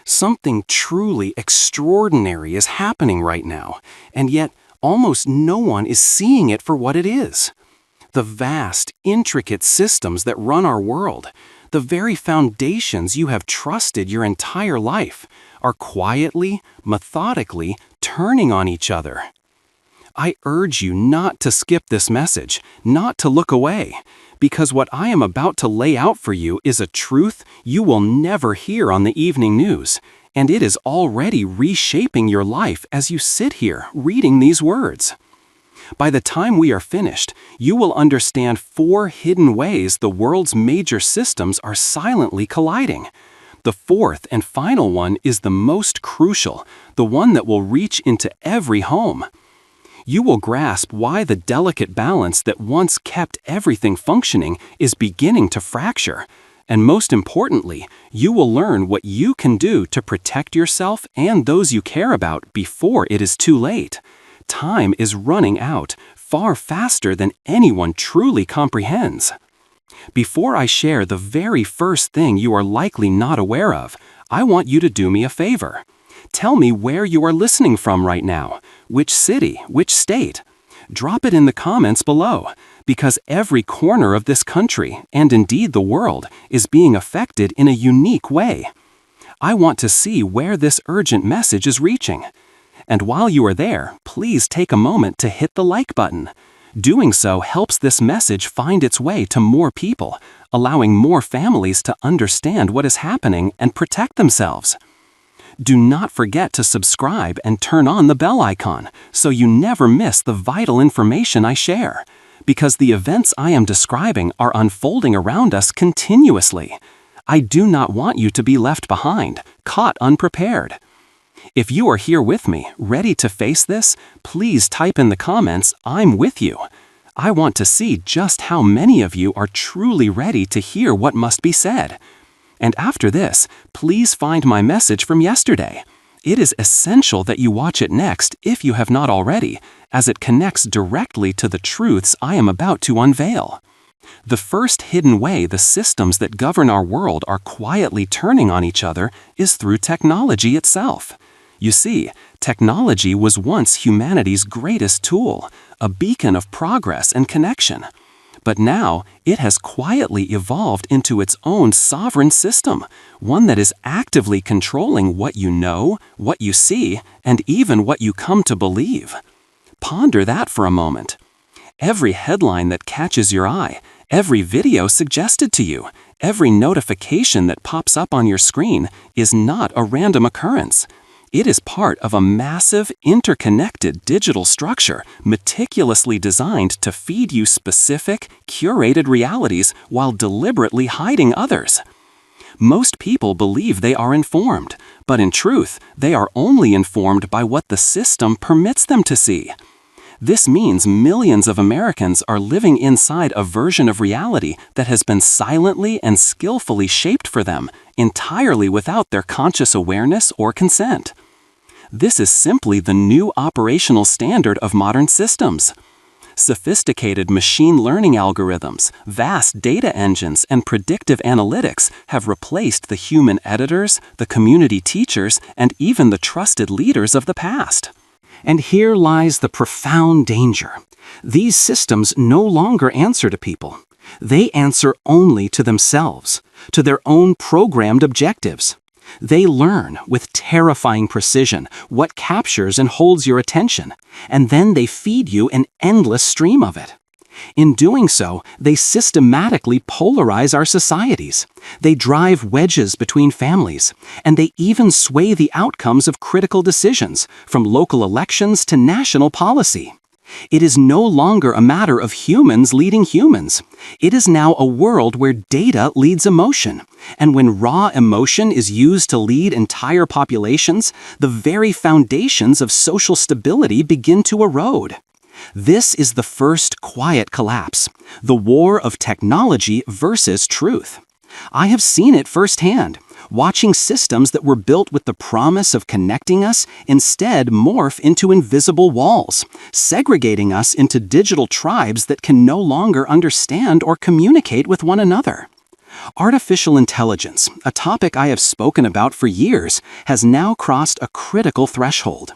Something truly extraordinary is happening right now, and yet almost no one is seeing it for what it is. The vast, intricate systems that run our world, the very foundations you have trusted your entire life, are quietly, methodically turning on each other. I urge you not to skip this message, not to look away, because what I am about to lay out for you is a truth you will never hear on the evening news, and it is already reshaping your life as you sit here reading these words. By the time we are finished, you will understand 4 hidden ways the world's major systems are silently colliding. The fourth and final one is the most crucial, the one that will reach into every home. You will grasp why the delicate balance that once kept everything functioning is beginning to fracture. And most importantly, you will learn what you can do to protect yourself and those you care about before it is too late. Time is running out, far faster than anyone truly comprehends. Before I share the very first thing you are likely not aware of, I want you to do me a favor. Tell me where you are listening from right now, which city, which state. Drop it in the comments below, because every corner of this country, and indeed the world, is being affected in a unique way. I want to see where this urgent message is reaching. And while you are there, please take a moment to hit the like button. Doing so helps this message find its way to more people, allowing more families to understand what is happening and protect themselves. Do not forget to subscribe and turn on the bell icon so you never miss the vital information I share, because the events I am describing are unfolding around us continuously. I do not want you to be left behind, caught unprepared. If you are here with me, ready to face this, please type in the comments, "I'm with you." I want to see just how many of you are truly ready to hear what must be said. And after this, please find my message from yesterday. It is essential that you watch it next if you have not already, as it connects directly to the truths I am about to unveil. The first hidden way the systems that govern our world are quietly turning on each other is through technology itself. You see, technology was once humanity's greatest tool, a beacon of progress and connection. But now, it has quietly evolved into its own sovereign system, one that is actively controlling what you know, what you see, and even what you come to believe. Ponder that for a moment. Every headline that catches your eye, every video suggested to you, every notification that pops up on your screen is not a random occurrence. It is part of a massive, interconnected digital structure meticulously designed to feed you specific, curated realities while deliberately hiding others. Most people believe they are informed, but in truth, they are only informed by what the system permits them to see. This means millions of Americans are living inside a version of reality that has been silently and skillfully shaped for them, entirely without their conscious awareness or consent. This is simply the new operational standard of modern systems. Sophisticated machine learning algorithms, vast data engines, and predictive analytics have replaced the human editors, the community teachers, and even the trusted leaders of the past. And here lies the profound danger. These systems no longer answer to people. They answer only to themselves, to their own programmed objectives. They learn with terrifying precision what captures and holds your attention, and then they feed you an endless stream of it. In doing so, they systematically polarize our societies. They drive wedges between families, and they even sway the outcomes of critical decisions, from local elections to national policy. It is no longer a matter of humans leading humans. It is now a world where data leads emotion. And when raw emotion is used to lead entire populations, the very foundations of social stability begin to erode. This is the first quiet collapse, the war of technology versus truth. I have seen it firsthand, watching systems that were built with the promise of connecting us instead morph into invisible walls, segregating us into digital tribes that can no longer understand or communicate with one another. Artificial intelligence, a topic I have spoken about for years, has now crossed a critical threshold.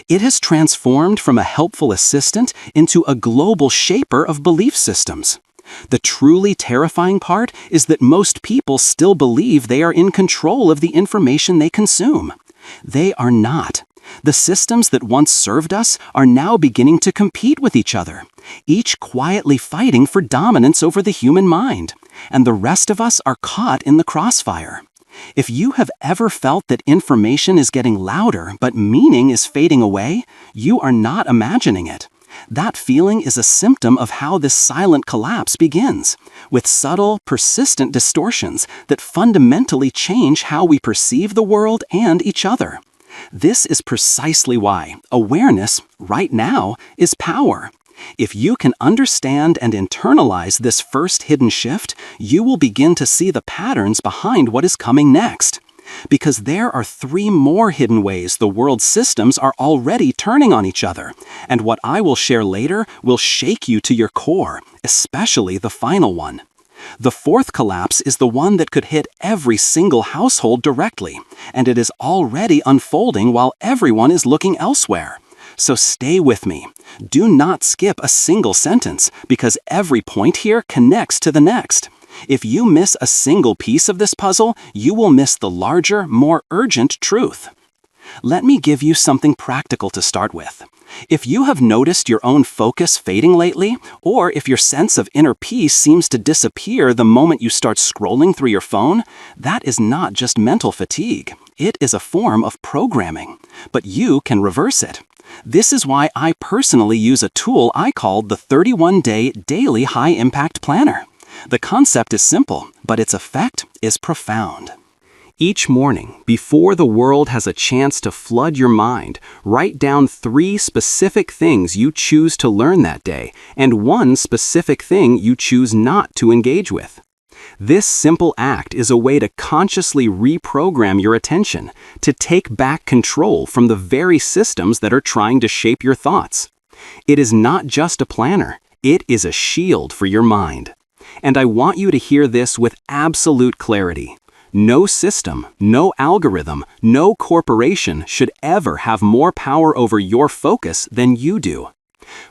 It has transformed from a helpful assistant into a global shaper of belief systems. The truly terrifying part is that most people still believe they are in control of the information they consume. They are not. The systems that once served us are now beginning to compete with each other, each quietly fighting for dominance over the human mind, and the rest of us are caught in the crossfire. If you have ever felt that information is getting louder but meaning is fading away, you are not imagining it. That feeling is a symptom of how this silent collapse begins, with subtle, persistent distortions that fundamentally change how we perceive the world and each other. This is precisely why awareness, right now, is power. If you can understand and internalize this first hidden shift, you will begin to see the patterns behind what is coming next. Because there are 3 more hidden ways the world's systems are already turning on each other, and what I will share later will shake you to your core, especially the final one. The 4th collapse is the one that could hit every single household directly, and it is already unfolding while everyone is looking elsewhere. So stay with me. Do not skip a single sentence, because every point here connects to the next. If you miss a single piece of this puzzle, you will miss the larger, more urgent truth. Let me give you something practical to start with. If you have noticed your own focus fading lately, or if your sense of inner peace seems to disappear the moment you start scrolling through your phone, that is not just mental fatigue. It is a form of programming, but you can reverse it. This is why I personally use a tool I call the 31-Day Daily High Impact Planner. The concept is simple, but its effect is profound. Each morning, before the world has a chance to flood your mind, write down 3 specific things you choose to learn that day, and 1 specific thing you choose not to engage with. This simple act is a way to consciously reprogram your attention, to take back control from the very systems that are trying to shape your thoughts. It is not just a planner, it is a shield for your mind. And I want you to hear this with absolute clarity. No system, no algorithm, no corporation should ever have more power over your focus than you do.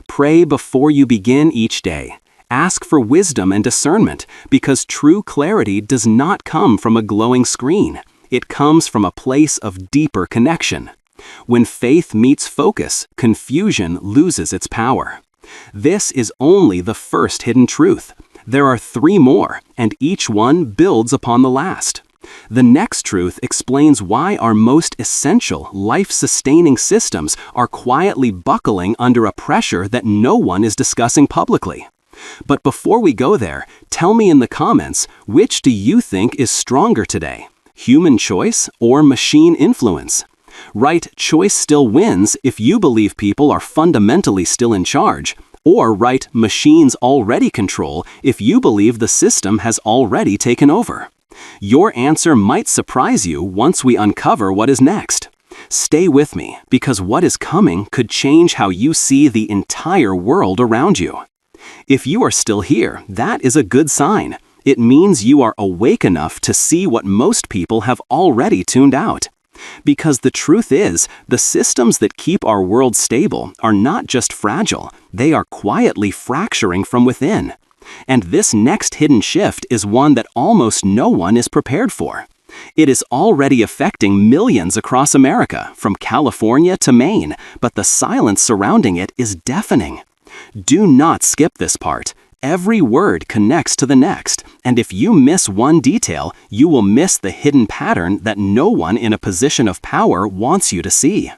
Pray before you begin each day. Ask for wisdom and discernment, because true clarity does not come from a glowing screen. It comes from a place of deeper connection. When faith meets focus, confusion loses its power. This is only the first hidden truth. There are 3 more, and each one builds upon the last. The next truth explains why our most essential, life-sustaining systems are quietly buckling under a pressure that no one is discussing publicly. But before we go there, tell me in the comments, which do you think is stronger today? Human choice or machine influence? Write choice still wins if you believe people are fundamentally still in charge, or write machines already control if you believe the system has already taken over. Your answer might surprise you once we uncover what is next. Stay with me, because what is coming could change how you see the entire world around you. If you are still here, that is a good sign. It means you are awake enough to see what most people have already tuned out. Because the truth is, the systems that keep our world stable are not just fragile, they are quietly fracturing from within. And this next hidden shift is one that almost no one is prepared for. It is already affecting millions across America, from California to Maine, but the silence surrounding it is deafening. Do not skip this part. Every word connects to the next, and if you miss one detail, you will miss the hidden pattern that no one in a position of power wants you to see.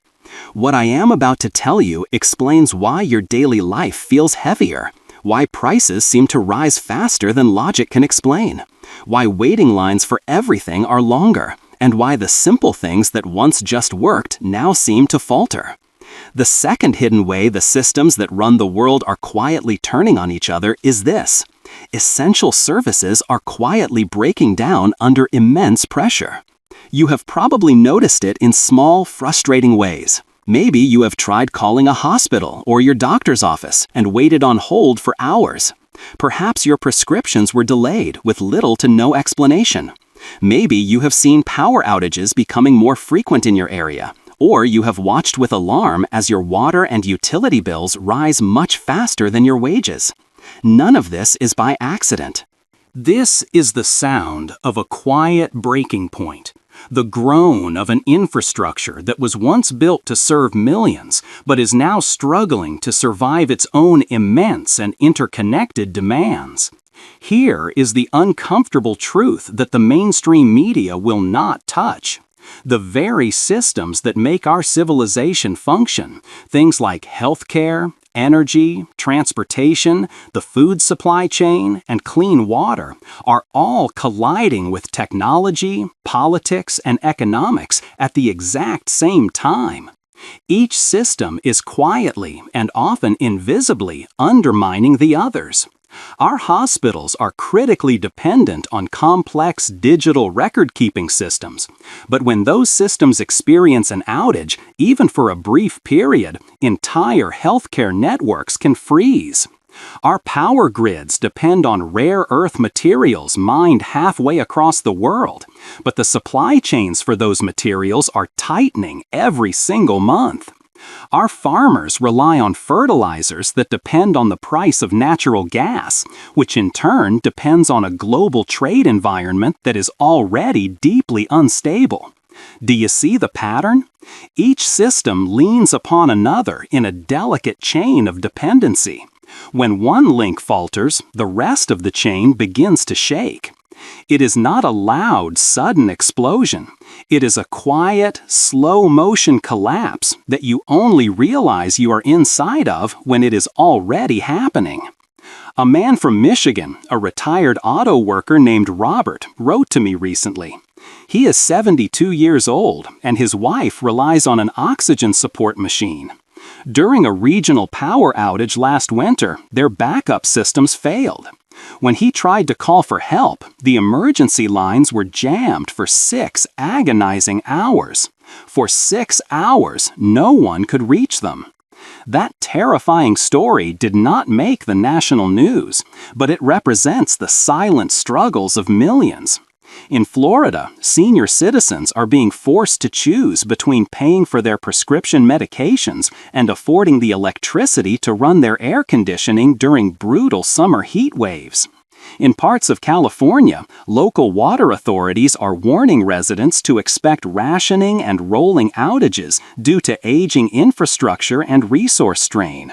What I am about to tell you explains why your daily life feels heavier, why prices seem to rise faster than logic can explain, why waiting lines for everything are longer, and why the simple things that once just worked now seem to falter. The second hidden way the systems that run the world are quietly turning on each other is this. Essential services are quietly breaking down under immense pressure. You have probably noticed it in small, frustrating ways. Maybe you have tried calling a hospital or your doctor's office and waited on hold for hours. Perhaps your prescriptions were delayed with little to no explanation. Maybe you have seen power outages becoming more frequent in your area, or you have watched with alarm as your water and utility bills rise much faster than your wages. None of this is by accident. This is the sound of a quiet breaking point, the groan of an infrastructure that was once built to serve millions, but is now struggling to survive its own immense and interconnected demands. Here is the uncomfortable truth that the mainstream media will not touch. The very systems that make our civilization function, things like healthcare, energy, transportation, the food supply chain, and clean water, are all colliding with technology, politics, and economics at the exact same time. Each system is quietly and often invisibly undermining the others. Our hospitals are critically dependent on complex digital record-keeping systems, but when those systems experience an outage, even for a brief period, entire healthcare networks can freeze. Our power grids depend on rare earth materials mined halfway across the world, but the supply chains for those materials are tightening every single month. Our farmers rely on fertilizers that depend on the price of natural gas, which in turn depends on a global trade environment that is already deeply unstable. Do you see the pattern? Each system leans upon another in a delicate chain of dependency. When one link falters, the rest of the chain begins to shake. It is not a loud, sudden explosion. It is a quiet, slow-motion collapse that you only realize you are inside of when it is already happening. A man from Michigan, a retired auto worker named Robert, wrote to me recently. He is 72 years old, and his wife relies on an oxygen support machine. During a regional power outage last winter, their backup systems failed. When he tried to call for help, the emergency lines were jammed for 6 agonizing hours. For 6 hours, no one could reach them. That terrifying story did not make the national news, but it represents the silent struggles of millions. In Florida, senior citizens are being forced to choose between paying for their prescription medications and affording the electricity to run their air conditioning during brutal summer heat waves. In parts of California, local water authorities are warning residents to expect rationing and rolling outages due to aging infrastructure and resource strain.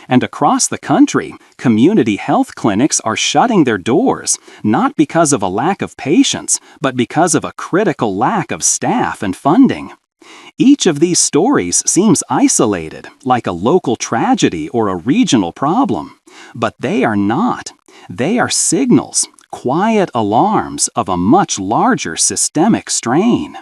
And across the country, community health clinics are shutting their doors, not because of a lack of patients, but because of a critical lack of staff and funding. Each of these stories seems isolated, like a local tragedy or a regional problem. But they are not. They are signals, quiet alarms of a much larger systemic strain.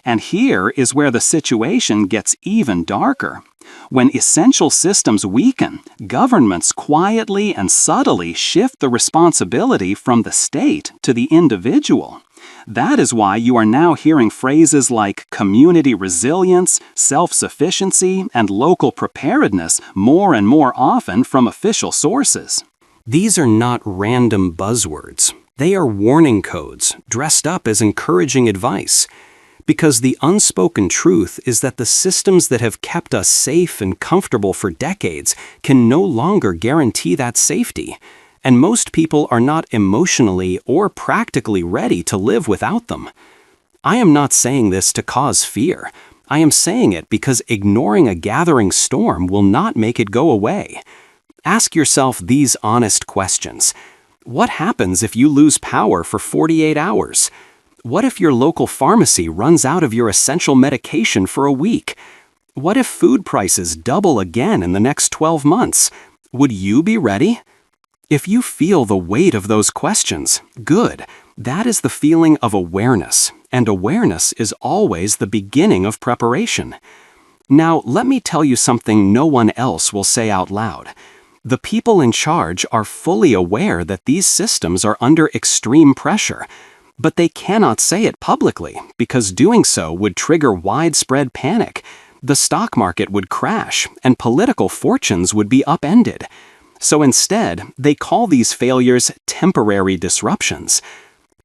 And here is where the situation gets even darker. When essential systems weaken, governments quietly and subtly shift the responsibility from the state to the individual. That is why you are now hearing phrases like community resilience, self-sufficiency, and local preparedness more and more often from official sources. These are not random buzzwords. They are warning codes dressed up as encouraging advice. Because the unspoken truth is that the systems that have kept us safe and comfortable for decades can no longer guarantee that safety, and most people are not emotionally or practically ready to live without them. I am not saying this to cause fear. I am saying it because ignoring a gathering storm will not make it go away. Ask yourself these honest questions. What happens if you lose power for 48 hours? What if your local pharmacy runs out of your essential medication for a week? What if food prices double again in the next 12 months? Would you be ready? If you feel the weight of those questions, good. That is the feeling of awareness, and awareness is always the beginning of preparation. Now, let me tell you something no one else will say out loud. The people in charge are fully aware that these systems are under extreme pressure, but they cannot say it publicly because doing so would trigger widespread panic. The stock market would crash and political fortunes would be upended. So instead, they call these failures temporary disruptions.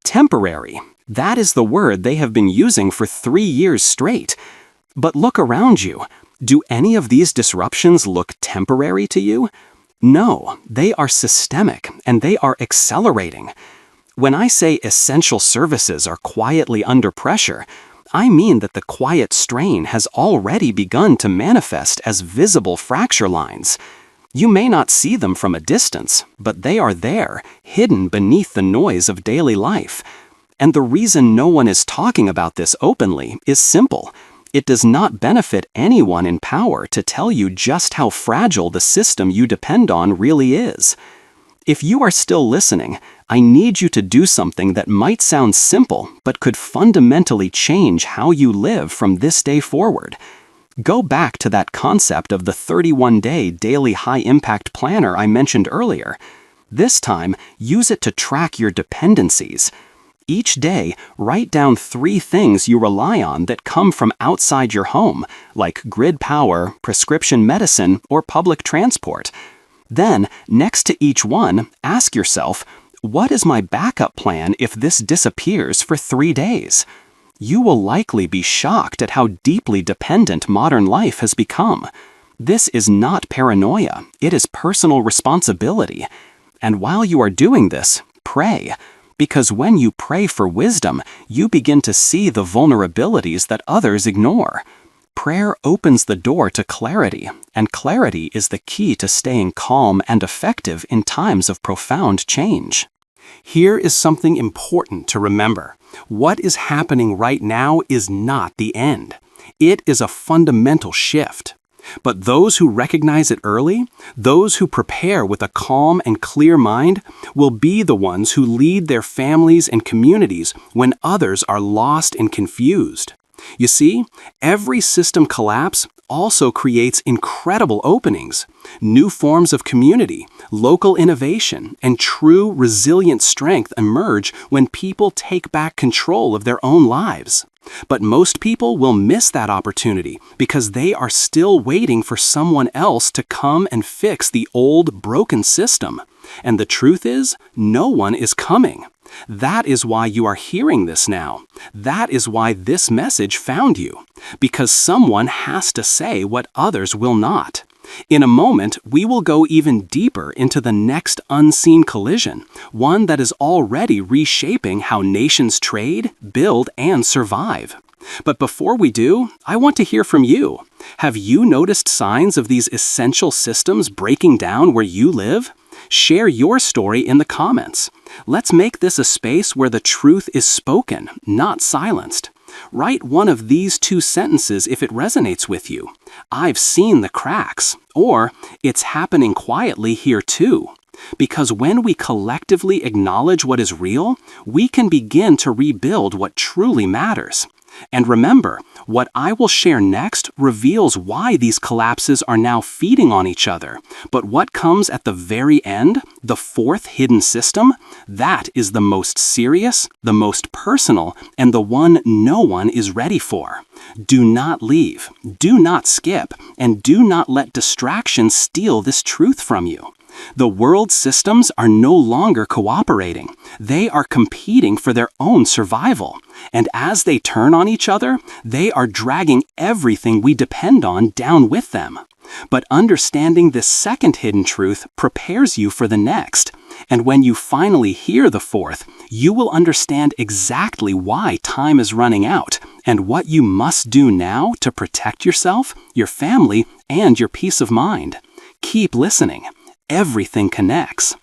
Temporary. That is the word they have been using for 3 years straight. But look around you. Do any of these disruptions look temporary to you? No, they are systemic, and they are accelerating. When I say essential services are quietly under pressure, I mean that the quiet strain has already begun to manifest as visible fracture lines. You may not see them from a distance, but they are there, hidden beneath the noise of daily life. And the reason no one is talking about this openly is simple. It does not benefit anyone in power to tell you just how fragile the system you depend on really is. If you are still listening, I need you to do something that might sound simple but could fundamentally change how you live from this day forward. Go back to that concept of the 31-day daily high-impact planner I mentioned earlier. This time, use it to track your dependencies. Each day, write down 3 things you rely on that come from outside your home, like grid power, prescription medicine, or public transport. Then, next to each one, ask yourself, what is my backup plan if this disappears for 3 days? You will likely be shocked at how deeply dependent modern life has become. This is not paranoia, it is personal responsibility. And while you are doing this, pray. Because when you pray for wisdom, you begin to see the vulnerabilities that others ignore. Prayer opens the door to clarity, and clarity is the key to staying calm and effective in times of profound change. Here is something important to remember. What is happening right now is not the end. It is a fundamental shift. But those who recognize it early, those who prepare with a calm and clear mind, will be the ones who lead their families and communities when others are lost and confused. You see, every system collapse also creates incredible openings, new forms of community, local innovation, and true resilient strength emerge when people take back control of their own lives. But most people will miss that opportunity because they are still waiting for someone else to come and fix the old, broken system. And the truth is, no one is coming. That is why you are hearing this now. That is why this message found you. Because someone has to say what others will not. In a moment, we will go even deeper into the next unseen collision, one that is already reshaping how nations trade, build, and survive. But before we do, I want to hear from you. Have you noticed signs of these essential systems breaking down where you live? Share your story in the comments. Let's make this a space where the truth is spoken, not silenced. Write one of these 2 sentences if it resonates with you. I've seen the cracks, or it's happening quietly here too. Because when we collectively acknowledge what is real, we can begin to rebuild what truly matters. And remember, what I will share next reveals why these collapses are now feeding on each other. But what comes at the very end, the 4th hidden system, that is the most serious, the most personal, and the one no one is ready for. Do not leave, do not skip, and do not let distraction steal this truth from you. The world's systems are no longer cooperating. They are competing for their own survival. And as they turn on each other, they are dragging everything we depend on down with them. But understanding this second hidden truth prepares you for the next. And when you finally hear the 4th, you will understand exactly why time is running out and what you must do now to protect yourself, your family, and your peace of mind. Keep listening. Everything connects.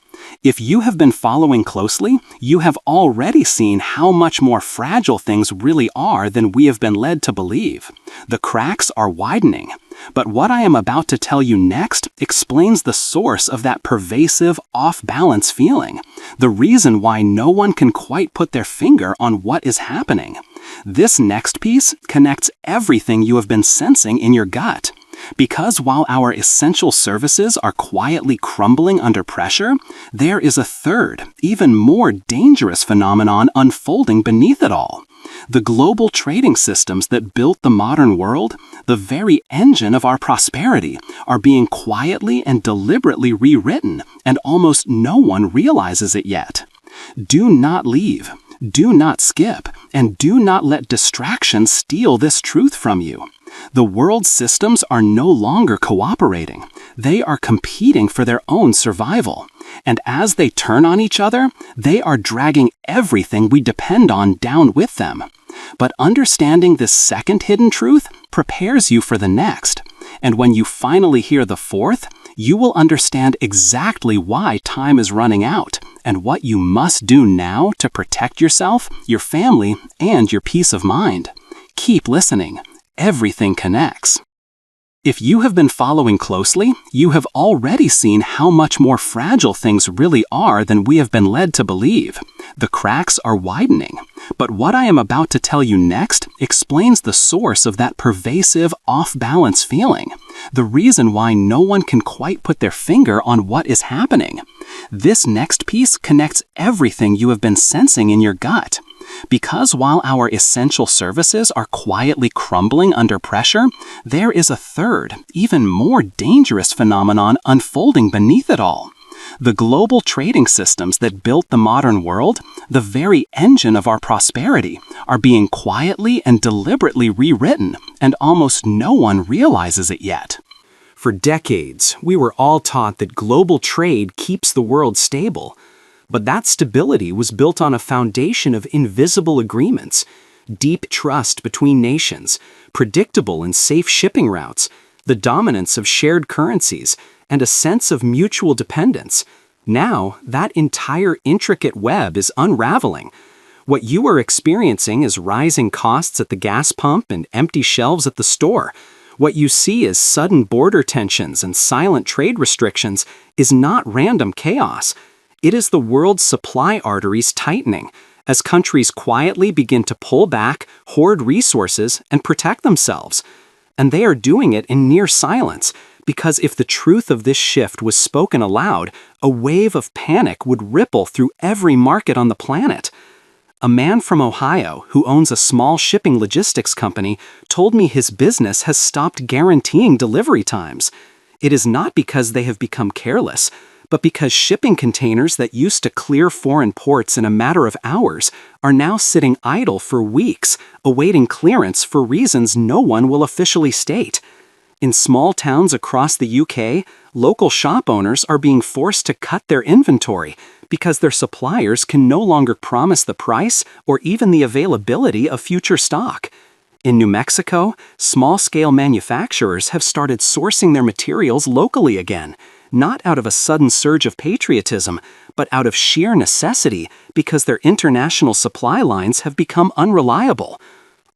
If you have been following closely, you have already seen how much more fragile things really are than we have been led to believe. The cracks are widening. But what I am about to tell you next explains the source of that pervasive, off-balance feeling, the reason why no one can quite put their finger on what is happening. This next piece connects everything you have been sensing in your gut. Because while our essential services are quietly crumbling under pressure, there is a third, even more dangerous phenomenon unfolding beneath it all. The global trading systems that built the modern world, the very engine of our prosperity, are being quietly and deliberately rewritten, and almost no one realizes it yet. Do not leave, do not skip, and do not let distraction steal this truth from you. The world's systems are no longer cooperating. They are competing for their own survival. And as they turn on each other, they are dragging everything we depend on down with them. But understanding this second hidden truth prepares you for the next. And when you finally hear the fourth, you will understand exactly why time is running out and what you must do now to protect yourself, your family, and your peace of mind. Keep listening. Everything connects. If you have been following closely, you have already seen how much more fragile things really are than we have been led to believe. The cracks are widening. But what I am about to tell you next explains the source of that pervasive, off-balance feeling, the reason why no one can quite put their finger on what is happening. This next piece connects everything you have been sensing in your gut. Because while our essential services are quietly crumbling under pressure, there is a third, even more dangerous phenomenon unfolding beneath it all. The global trading systems that built the modern world, the very engine of our prosperity, are being quietly and deliberately rewritten, and almost no one realizes it yet. For decades, we were all taught that global trade keeps the world stable. But that stability was built on a foundation of invisible agreements, deep trust between nations, predictable and safe shipping routes, the dominance of shared currencies, and a sense of mutual dependence. Now, that entire intricate web is unraveling. What you are experiencing is rising costs at the gas pump and empty shelves at the store. What you see as sudden border tensions and silent trade restrictions is not random chaos. It is the world's supply arteries tightening, as countries quietly begin to pull back, hoard resources, and protect themselves. And they are doing it in near silence, because if the truth of this shift was spoken aloud, a wave of panic would ripple through every market on the planet. A man from Ohio who owns a small shipping logistics company told me his business has stopped guaranteeing delivery times. It is not because they have become careless, but because shipping containers that used to clear foreign ports in a matter of hours are now sitting idle for weeks, awaiting clearance for reasons no one will officially state. In small towns across the UK, local shop owners are being forced to cut their inventory because their suppliers can no longer promise the price or even the availability of future stock. In New Mexico, small-scale manufacturers have started sourcing their materials locally again, not out of a sudden surge of patriotism, but out of sheer necessity because their international supply lines have become unreliable.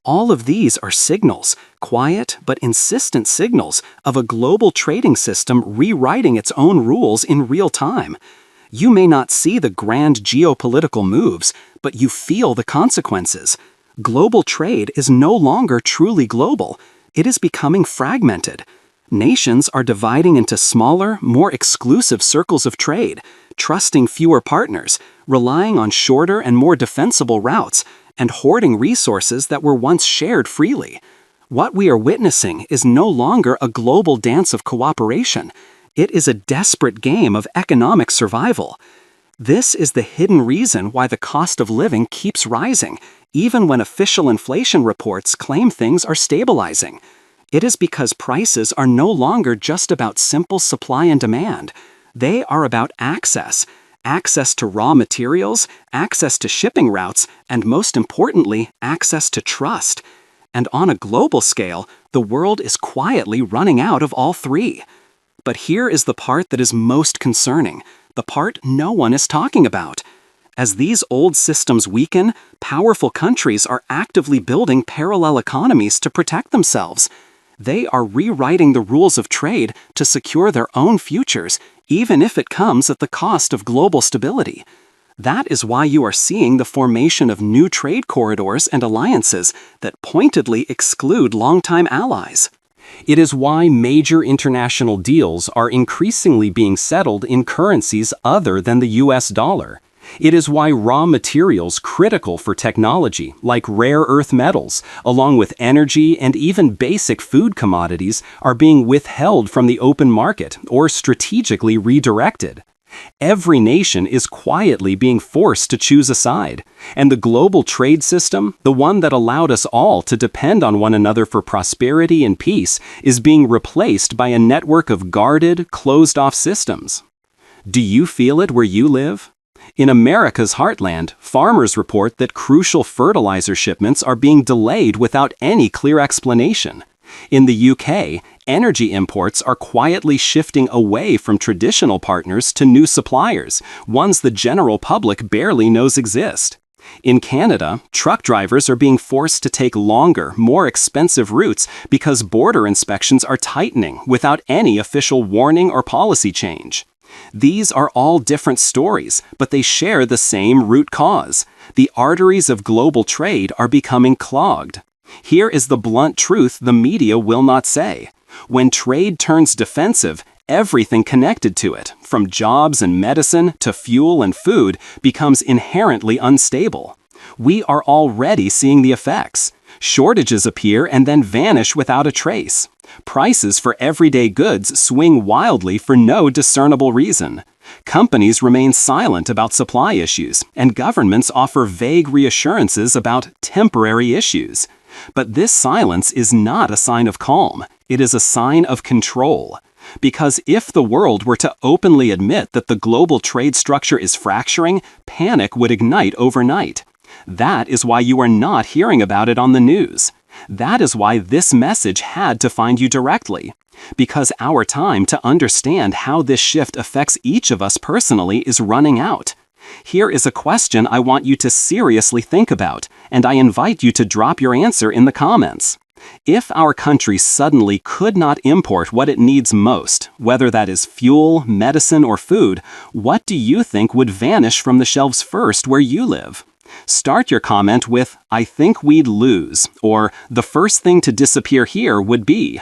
All of these are signals, quiet but insistent signals, of a global trading system rewriting its own rules in real time. You may not see the grand geopolitical moves, but you feel the consequences. Global trade is no longer truly global. It is becoming fragmented. Nations are dividing into smaller, more exclusive circles of trade, trusting fewer partners, relying on shorter and more defensible routes, and hoarding resources that were once shared freely. What we are witnessing is no longer a global dance of cooperation. It is a desperate game of economic survival. This is the hidden reason why the cost of living keeps rising, even when official inflation reports claim things are stabilizing. It is because prices are no longer just about simple supply and demand. They are about access. Access to raw materials, access to shipping routes, and most importantly, access to trust. And on a global scale, the world is quietly running out of all three. But here is the part that is most concerning, the part no one is talking about. As these old systems weaken, powerful countries are actively building parallel economies to protect themselves. They are rewriting the rules of trade to secure their own futures, even if it comes at the cost of global stability. That is why you are seeing the formation of new trade corridors and alliances that pointedly exclude longtime allies. It is why major international deals are increasingly being settled in currencies other than the US dollar. It is why raw materials critical for technology, like rare earth metals, along with energy and even basic food commodities, are being withheld from the open market or strategically redirected. Every nation is quietly being forced to choose a side, and the global trade system, the one that allowed us all to depend on one another for prosperity and peace, is being replaced by a network of guarded, closed-off systems. Do you feel it where you live? In America's heartland, farmers report that crucial fertilizer shipments are being delayed without any clear explanation. In the UK, energy imports are quietly shifting away from traditional partners to new suppliers, ones the general public barely knows exist. In Canada, truck drivers are being forced to take longer, more expensive routes because border inspections are tightening without any official warning or policy change. These are all different stories, but they share the same root cause. The arteries of global trade are becoming clogged. Here is the blunt truth the media will not say. When trade turns defensive, everything connected to it, from jobs and medicine to fuel and food, becomes inherently unstable. We are already seeing the effects. Shortages appear and then vanish without a trace. Prices for everyday goods swing wildly for no discernible reason. Companies remain silent about supply issues, and governments offer vague reassurances about temporary issues. But this silence is not a sign of calm. It is a sign of control. Because if the world were to openly admit that the global trade structure is fracturing, panic would ignite overnight. That is why you are not hearing about it on the news. That is why this message had to find you directly. Because our time to understand how this shift affects each of us personally is running out. Here is a question I want you to seriously think about, and I invite you to drop your answer in the comments. If our country suddenly could not import what it needs most, whether that is fuel, medicine, or food, what do you think would vanish from the shelves first where you live? Start your comment with, "I think we'd lose," or "the first thing to disappear here would be."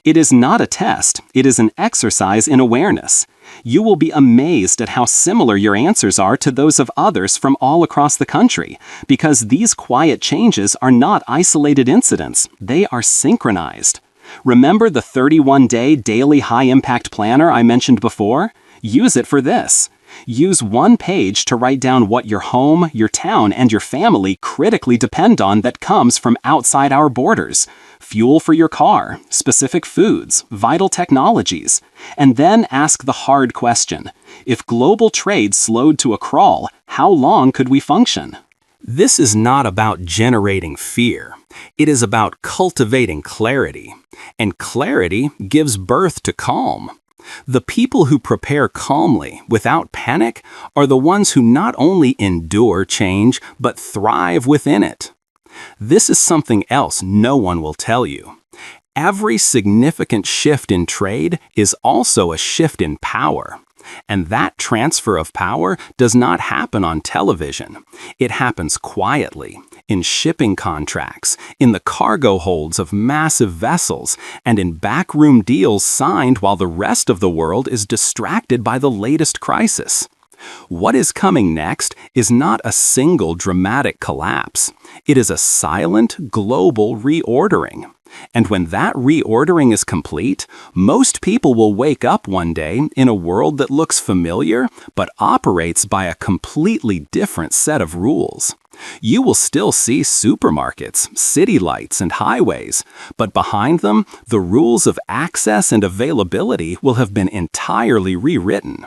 It is not a test, it is an exercise in awareness. You will be amazed at how similar your answers are to those of others from all across the country, because these quiet changes are not isolated incidents, they are synchronized. Remember the 31-day daily high-impact planner I mentioned before? Use it for this. Use one page to write down what your home, your town, and your family critically depend on that comes from outside our borders. Fuel for your car, specific foods, vital technologies. And then ask the hard question. If global trade slowed to a crawl, how long could we function? This is not about generating fear. It is about cultivating clarity. And clarity gives birth to calm. The people who prepare calmly, without panic, are the ones who not only endure change, but thrive within it. This is something else no one will tell you. Every significant shift in trade is also a shift in power. And that transfer of power does not happen on television. It happens quietly, in shipping contracts, in the cargo holds of massive vessels, and in backroom deals signed while the rest of the world is distracted by the latest crisis. What is coming next is not a single dramatic collapse. It is a silent, global reordering. And when that reordering is complete, most people will wake up one day in a world that looks familiar but operates by a completely different set of rules. You will still see supermarkets, city lights, and highways, but behind them, the rules of access and availability will have been entirely rewritten.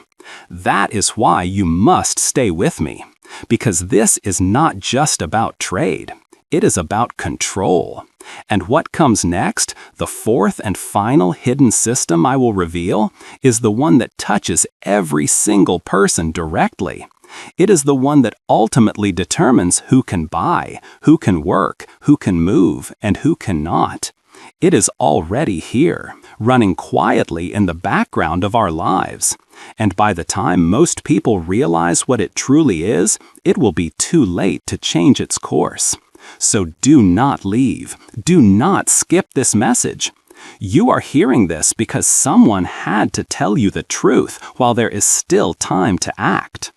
That is why you must stay with me, because this is not just about trade. It is about control. And what comes next, the fourth and final hidden system I will reveal, is the one that touches every single person directly. It is the one that ultimately determines who can buy, who can work, who can move, and who cannot. It is already here, running quietly in the background of our lives. And by the time most people realize what it truly is, it will be too late to change its course. So do not leave. Do not skip this message. You are hearing this because someone had to tell you the truth while there is still time to act.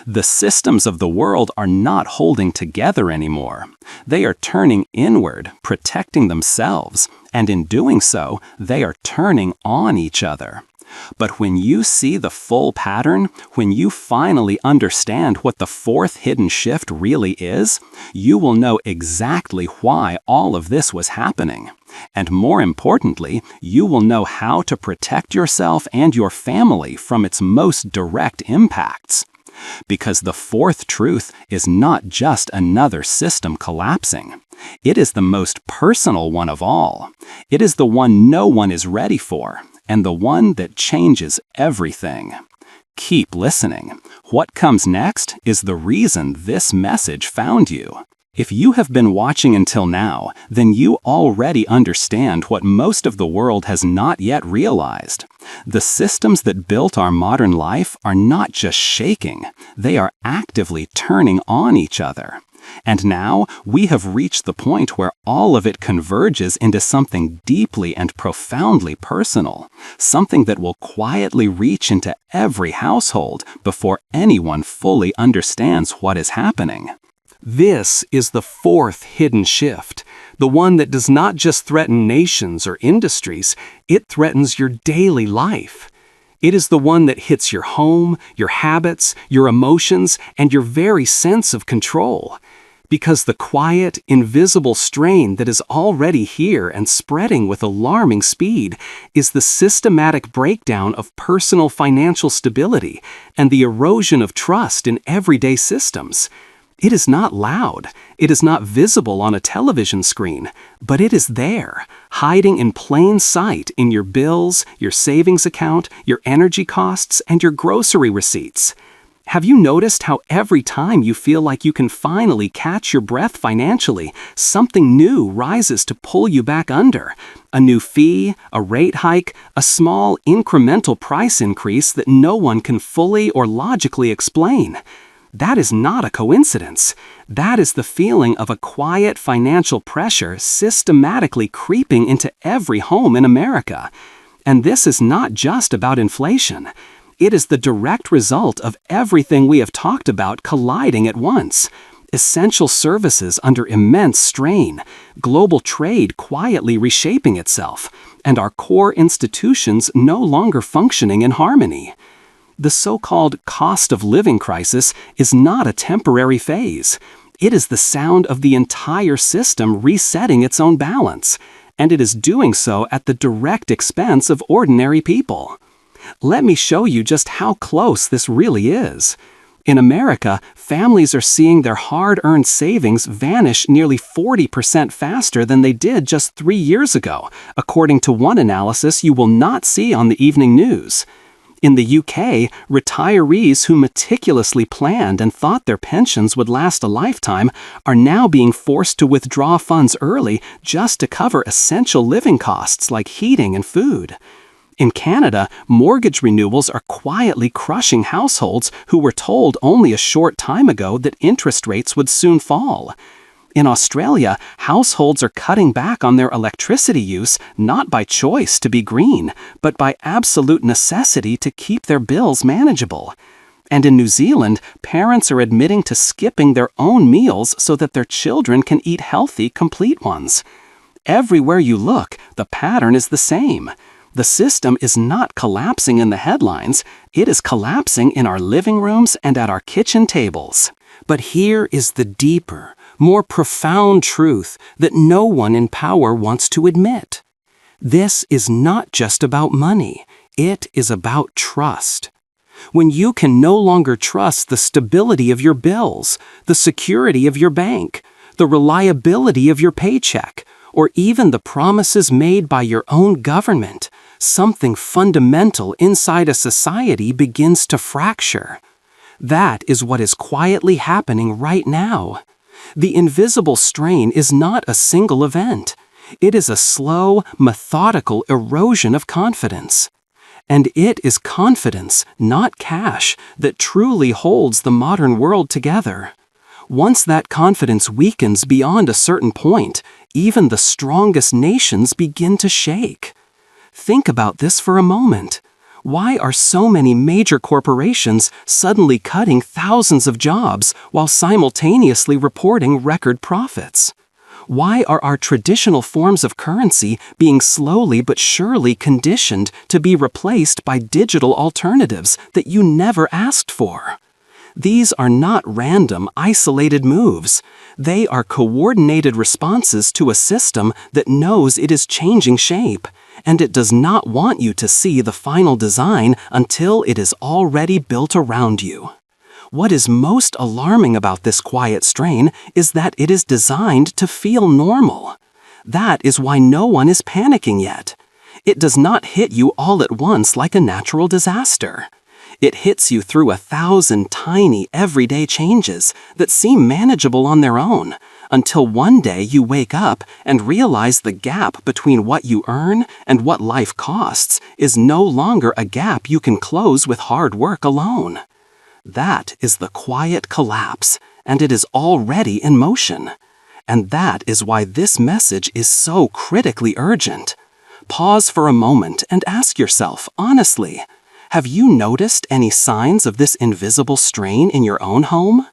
The systems of the world are not holding together anymore. They are turning inward, protecting themselves, and in doing so, they are turning on each other. But when you see the full pattern, when you finally understand what the fourth hidden shift really is, you will know exactly why all of this was happening. And more importantly, you will know how to protect yourself and your family from its most direct impacts. Because the fourth truth is not just another system collapsing. It is the most personal one of all. It is the one no one is ready for, and the one that changes everything. Keep listening. What comes next is the reason this message found you. If you have been watching until now, then you already understand what most of the world has not yet realized. The systems that built our modern life are not just shaking, they are actively turning on each other. And now we have reached the point where all of it converges into something deeply and profoundly personal, something that will quietly reach into every household before anyone fully understands what is happening. This is the fourth hidden shift, the one that does not just threaten nations or industries, it threatens your daily life. It is the one that hits your home, your habits, your emotions, and your very sense of control. Because the quiet, invisible strain that is already here and spreading with alarming speed is the systematic breakdown of personal financial stability and the erosion of trust in everyday systems. It is not loud, it is not visible on a television screen, but it is there, hiding in plain sight in your bills, your savings account, your energy costs, and your grocery receipts. Have you noticed how every time you feel like you can finally catch your breath financially, something new rises to pull you back under? A new fee, a rate hike, a small incremental price increase that no one can fully or logically explain. That is not a coincidence. That is the feeling of a quiet financial pressure systematically creeping into every home in America. And this is not just about inflation. It is the direct result of everything we have talked about colliding at once. Essential services under immense strain, global trade quietly reshaping itself, and our core institutions no longer functioning in harmony. The so-called cost of living crisis is not a temporary phase. It is the sound of the entire system resetting its own balance, and it is doing so at the direct expense of ordinary people. Let me show you just how close this really is. In America, families are seeing their hard-earned savings vanish nearly 40% faster than they did just 3 years ago, according to one analysis you will not see on the evening news. In the UK, retirees who meticulously planned and thought their pensions would last a lifetime are now being forced to withdraw funds early just to cover essential living costs like heating and food. In Canada, mortgage renewals are quietly crushing households who were told only a short time ago that interest rates would soon fall. In Australia, households are cutting back on their electricity use not by choice to be green, but by absolute necessity to keep their bills manageable. And in New Zealand, parents are admitting to skipping their own meals so that their children can eat healthy, complete ones. Everywhere you look, the pattern is the same. The system is not collapsing in the headlines, it is collapsing in our living rooms and at our kitchen tables. But here is the deeper, more profound truth that no one in power wants to admit. This is not just about money, it is about trust. When you can no longer trust the stability of your bills, the security of your bank, the reliability of your paycheck, or even the promises made by your own government, something fundamental inside a society begins to fracture. That is what is quietly happening right now. The invisible strain is not a single event. It is a slow, methodical erosion of confidence. And it is confidence, not cash, that truly holds the modern world together. Once that confidence weakens beyond a certain point, even the strongest nations begin to shake. Think about this for a moment. Why are so many major corporations suddenly cutting thousands of jobs while simultaneously reporting record profits? Why are our traditional forms of currency being slowly but surely conditioned to be replaced by digital alternatives that you never asked for? These are not random, isolated moves. They are coordinated responses to a system that knows it is changing shape, and it does not want you to see the final design until it is already built around you. What is most alarming about this quiet strain is that it is designed to feel normal. That is why no one is panicking yet. It does not hit you all at once like a natural disaster. It hits you through 1,000 tiny, everyday changes that seem manageable on their own, until one day you wake up and realize the gap between what you earn and what life costs is no longer a gap you can close with hard work alone. That is the quiet collapse, and it is already in motion. And that is why this message is so critically urgent. Pause for a moment and ask yourself, honestly, have you noticed any signs of this invisible strain in your own home?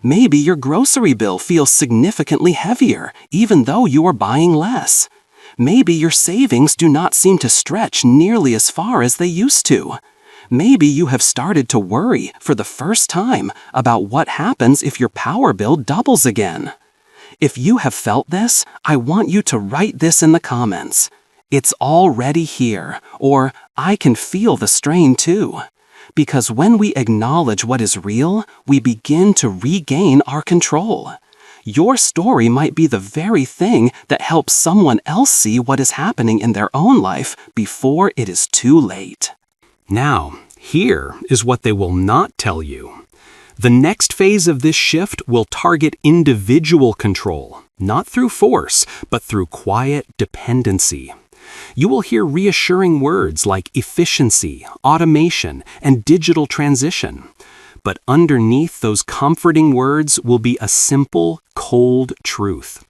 Maybe your grocery bill feels significantly heavier, even though you are buying less. Maybe your savings do not seem to stretch nearly as far as they used to. Maybe you have started to worry for the first time about what happens if your power bill doubles again. If you have felt this, I want you to write this in the comments. It's already here, or I can feel the strain too. Because when we acknowledge what is real, we begin to regain our control. Your story might be the very thing that helps someone else see what is happening in their own life before it is too late. Now, here is what they will not tell you. The next phase of this shift will target individual control, not through force, but through quiet dependency. You will hear reassuring words like efficiency, automation, and digital transition. But underneath those comforting words will be a simple, cold truth.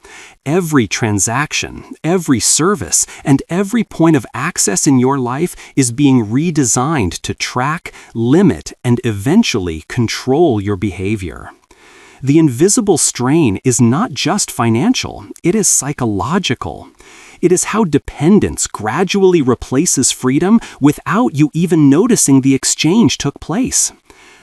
Every transaction, every service, and every point of access in your life is being redesigned to track, limit, and eventually control your behavior. The invisible strain is not just financial, it is psychological. It is how dependence gradually replaces freedom without you even noticing the exchange took place.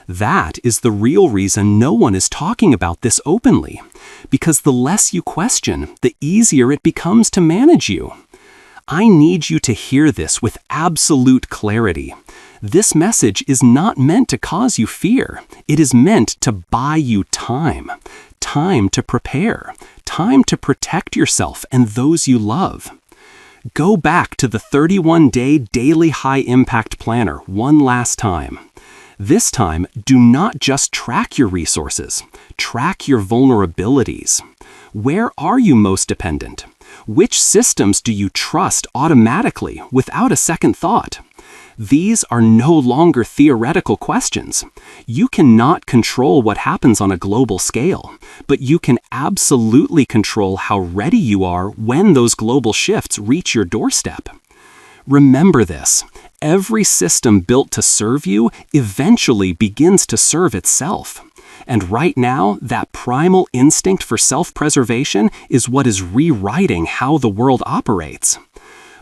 That is the real reason no one is talking about this openly, because the less you question, the easier it becomes to manage you. I need you to hear this with absolute clarity. This message is not meant to cause you fear. It is meant to buy you time. Time to prepare. Time to protect yourself and those you love. Go back to the 31-day daily high-impact planner one last time. This time, do not just track your resources. Track your vulnerabilities. Where are you most dependent? Which systems do you trust automatically without a second thought? These are no longer theoretical questions. You cannot control what happens on a global scale, but you can absolutely control how ready you are when those global shifts reach your doorstep. Remember this. Every system built to serve you eventually begins to serve itself. And right now, that primal instinct for self-preservation is what is rewriting how the world operates.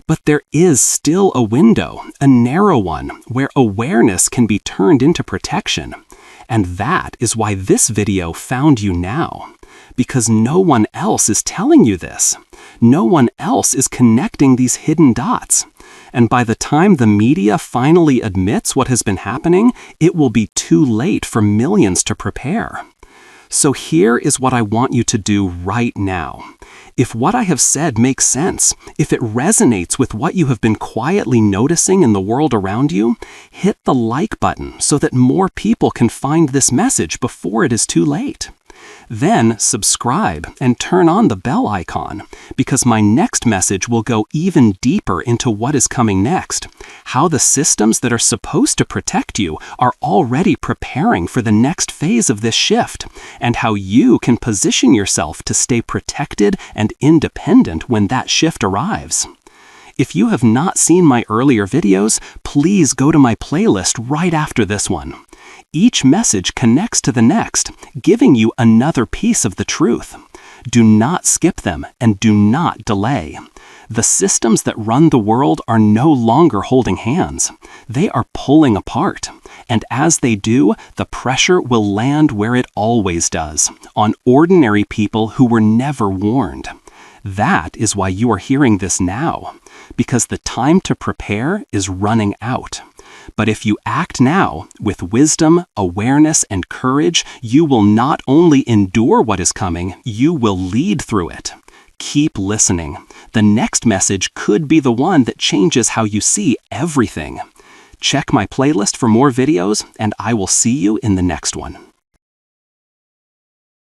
But there is still a window, a narrow one, where awareness can be turned into protection. And that is why this video found you now. Because no one else is telling you this. No one else is connecting these hidden dots. And by the time the media finally admits what has been happening, it will be too late for millions to prepare. So here is what I want you to do right now. If what I have said makes sense, if it resonates with what you have been quietly noticing in the world around you, hit the like button so that more people can find this message before it is too late. Then subscribe and turn on the bell icon, because my next message will go even deeper into what is coming next, how the systems that are supposed to protect you are already preparing for the next phase of this shift, and how you can position yourself to stay protected and independent when that shift arrives. If you have not seen my earlier videos, please go to my playlist right after this one. Each message connects to the next, giving you another piece of the truth. Do not skip them and do not delay. The systems that run the world are no longer holding hands. They are pulling apart. And as they do, the pressure will land where it always does, on ordinary people who were never warned. That is why you are hearing this now, because the time to prepare is running out. But if you act now, with wisdom, awareness, and courage, you will not only endure what is coming, you will lead through it. Keep listening. The next message could be the one that changes how you see everything. Check my playlist for more videos, and I will see you in the next one.